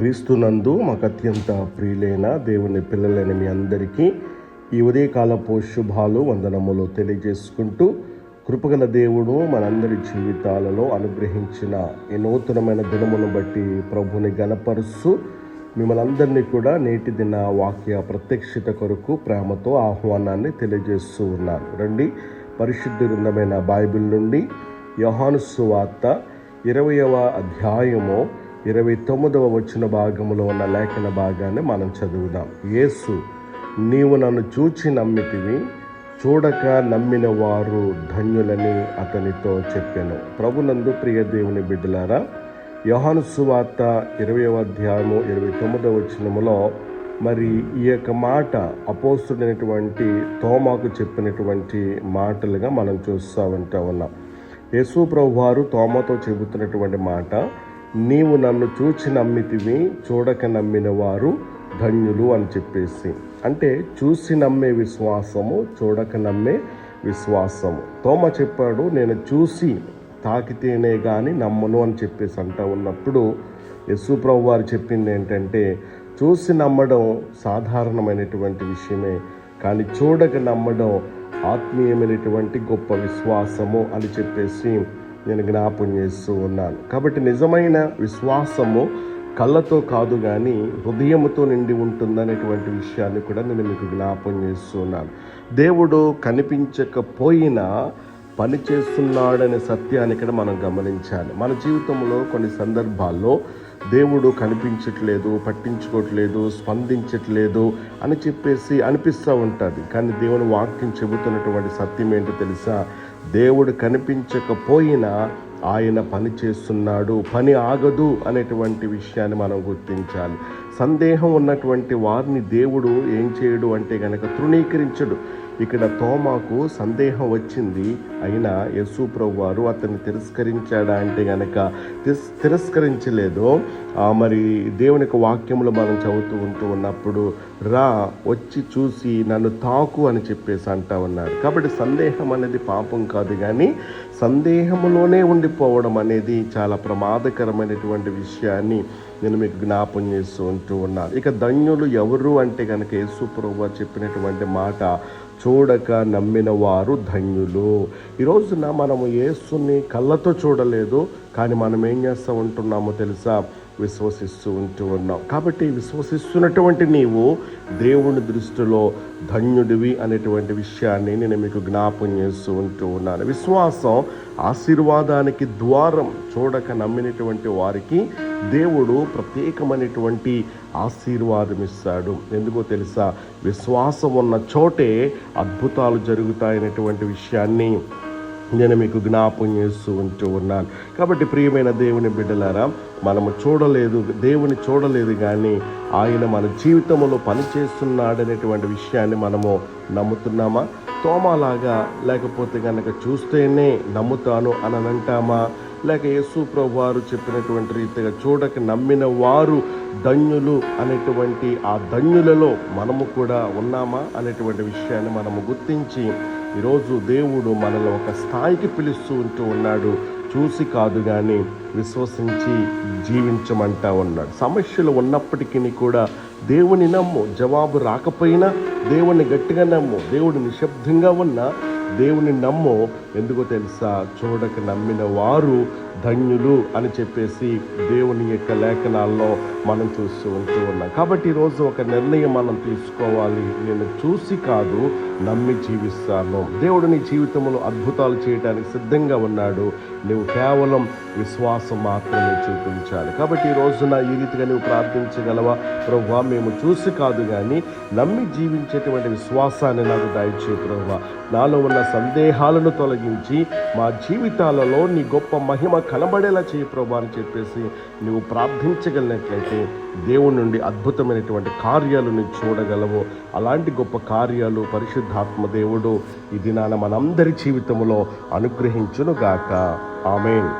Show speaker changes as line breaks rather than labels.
క్రీస్తునందు మాకు అత్యంత ప్రియులైన దేవుని పిల్లలైన మీ అందరికీ ఈ ఉదయకాలపు శుభాలు వందనములు తెలియజేసుకుంటూ, కృపగల దేవుడు మనందరి జీవితాలలో అనుగ్రహించిన ఈ నూతనమైన దినమును బట్టి ప్రభుని గణపరుస్తూ మిమ్మల్ని అందరినీ కూడా నేటి దిన వాక్య ప్రత్యక్షత కొరకు ప్రేమతో ఆహ్వానాన్ని తెలియజేస్తూ ఉన్నాను. రండి, పరిశుద్ధ గ్రంథమైన బైబిల్ నుండి యోహాను సువార్త 20వ అధ్యాయము 29వ వచన భాగములో ఉన్న లేఖన భాగాన్ని మనం చదువుదాం. యేసు, నీవు నన్ను చూచి నమ్మితివి, చూడక నమ్మిన వారు ధన్యులని అతనితో చెప్పాను. ప్రభునందు ప్రియ దేవుని బిడ్డలారా, యోహాను సువార్త 20వ అధ్యాయము 29వ వచనములో మరి ఈ యొక్క మాట అపోస్తుడైనటువంటి తోమాకు చెప్పినటువంటి మాటలుగా మనం చూస్తూ ఉన్నాం. యేసు ప్రభు వారు తోమాతో చెబుతున్నటువంటి మాట, నీవు నన్ను చూచి నమ్మితివి, చూడక నమ్మిన వారు ధన్యులు అని చెప్పేసి. అంటే చూసి నమ్మే విశ్వాసము, చూడక నమ్మే విశ్వాసము. తోమ చెప్పాడు, నేను చూసి తాకితేనే కానీ నమ్మను అని చెప్పేసి అంటూ ఉన్నప్పుడు యేసు ప్రభు వారు చెప్పింది ఏంటంటే, చూసి నమ్మడం సాధారణమైనటువంటి విషయమే, కానీ చూడక నమ్మడం ఆత్మీయమైనటువంటి గొప్ప విశ్వాసము అని చెప్పేసి నేను జ్ఞాపం చేస్తూ ఉన్నాను. కాబట్టి నిజమైన విశ్వాసము కళ్ళతో కాదు కానీ హృదయముతో నిండి ఉంటుందనేటువంటి విషయాన్ని కూడా నేను మీకు జ్ఞాపం చేస్తున్నాను. దేవుడు కనిపించకపోయినా పని చేస్తున్నాడనే సత్యాన్ని ఇక్కడ మనం గమనించాలి. మన జీవితంలో కొన్ని సందర్భాల్లో దేవుడు కనిపించట్లేదు, పట్టించుకోవట్లేదు, స్పందించట్లేదు అని చెప్పేసి అనిపిస్తూ ఉంటుంది. కానీ దేవుని వాక్యం చెబుతున్నటువంటి సత్యం ఏంటో తెలుసా? దేవుడు కనిపించకపోయినా ఆయన పని చేస్తున్నాడు, పని ఆగదు అనేటువంటి విషయాన్ని మనం గుర్తించాలి. సందేహం ఉన్నటువంటి వారిని దేవుడు ఏం చేయడు అంటే గనక తృణీకరించడు. ఇక్కడ తోమాకు సందేహం వచ్చింది, అయినా యేసు ప్రభు వారు అతన్ని తిరస్కరించాడా అంటే గనక తిరస్కరించలేదు. మరి దేవుని యొక్క వాక్యంలో మనం చదువుతూ ఉన్నప్పుడు, రా వచ్చి చూసి నన్ను తాకు అని చెప్పేసి అంటా ఉన్నారు. కాబట్టి సందేహం అనేది పాపం కాదు, కానీ సందేహంలోనే ఉండిపోవడం అనేది చాలా ప్రమాదకరమైనటువంటి విషయాన్ని నేను మీకు జ్ఞాపం చేస్తూ ఉన్నాను. ఇక ధన్యులు ఎవరు అంటే కనుక యేసు ప్రభువు చెప్పినటువంటి మాట, చూడక నమ్మిన వారు ధన్యులు. ఈ రోజున మనము యేసుని కళ్ళతో చూడలేదు, కానీ మనం ఏం చేస్తూ ఉంటున్నామో తెలుసా? విశ్వసిస్తూ ఉన్నాం. కాబట్టి విశ్వసిస్తున్నటువంటి నీవు దేవుని దృష్టిలో ధన్యుడివి అనేటువంటి విషయాన్ని నేను మీకు జ్ఞాపం చేస్తూ ఉన్నాను. విశ్వాసం ఆశీర్వాదానికి ద్వారం. చూడక నమ్మినటువంటి వారికి దేవుడు ప్రత్యేకమైనటువంటి ఆశీర్వాదం ఇస్తాడు. ఎందుకో తెలుసా? విశ్వాసం ఉన్న చోటే అద్భుతాలు జరుగుతాయనేటువంటి విషయాన్ని నేను మీకు జ్ఞాపం చేస్తూ ఉన్నాను. కాబట్టి ప్రియమైన దేవుని బిడ్డలారా, మనము దేవుని చూడలేదు కానీ ఆయన మన జీవితంలో పనిచేస్తున్నాడనేటువంటి విషయాన్ని మనము నమ్ముతున్నామా? తోమాలాగా లేకపోతే కనుక చూస్తేనే నమ్ముతాను అని అంటామా? లేక యేసు ప్రభు వారు చెప్పినటువంటి రీతిగా చూడక నమ్మిన వారు ధన్యులు అనేటువంటి ఆ ధన్యులలో మనము కూడా ఉన్నామా అనేటువంటి విషయాన్ని మనము గుర్తించి ఈరోజు దేవుడు మనల్ని ఒక స్థాయికి పిలుస్తూ ఉన్నాడు. చూసి కాదు కానీ విశ్వసించి జీవించమంటా ఉన్నాడు. సమస్యలు ఉన్నప్పటికీ కూడా దేవుని నమ్ము. జవాబు రాకపోయినా దేవుని గట్టిగా నమ్ము. దేవుడు నిశ్శబ్దంగా ఉన్నా దేవుని నమ్ము. ఎందుకో తెలుసా? చూడక నమ్మిన వారు ధన్యులు అని చెప్పేసి దేవుని యొక్క లేఖనాల్లో మనం చూస్తూ ఉన్నాం. కాబట్టి ఈరోజు ఒక నిర్ణయం మనం తీసుకోవాలి. నేను చూసి కాదు, నమ్మి జీవిస్తాను. దేవుడు నీ జీవితంలో అద్భుతాలు చేయడానికి సిద్ధంగా ఉన్నాడు. నువ్వు కేవలం విశ్వాసం మాత్రమే చూపించాలి. కాబట్టి ఈ రోజున ఈ రీతిగా నువ్వు ప్రార్థించగలవా? ప్రభువా, మేము చూసి కాదు కానీ నమ్మి జీవించేటువంటి విశ్వాసాన్ని నాకు దయచేయి ప్రభువా. నాలో ఉన్న సందేహాలను తొలగించి మా జీవితాలలో నీ గొప్ప మహిమ కనబడేలా చేయి ప్రభువా అని చెప్పేసి నువ్వు ప్రార్థించగలిగినట్లయితే దేవుని నుండి అద్భుతమైనటువంటి కార్యాలు నువ్వు చూడగలవు. అలాంటి గొప్ప కార్యాలు పరిశుద్ధాత్మ దేవుడు ఈ దినాన మనందరి జీవితంలో అనుగ్రహించును గాక. ఆమేన్.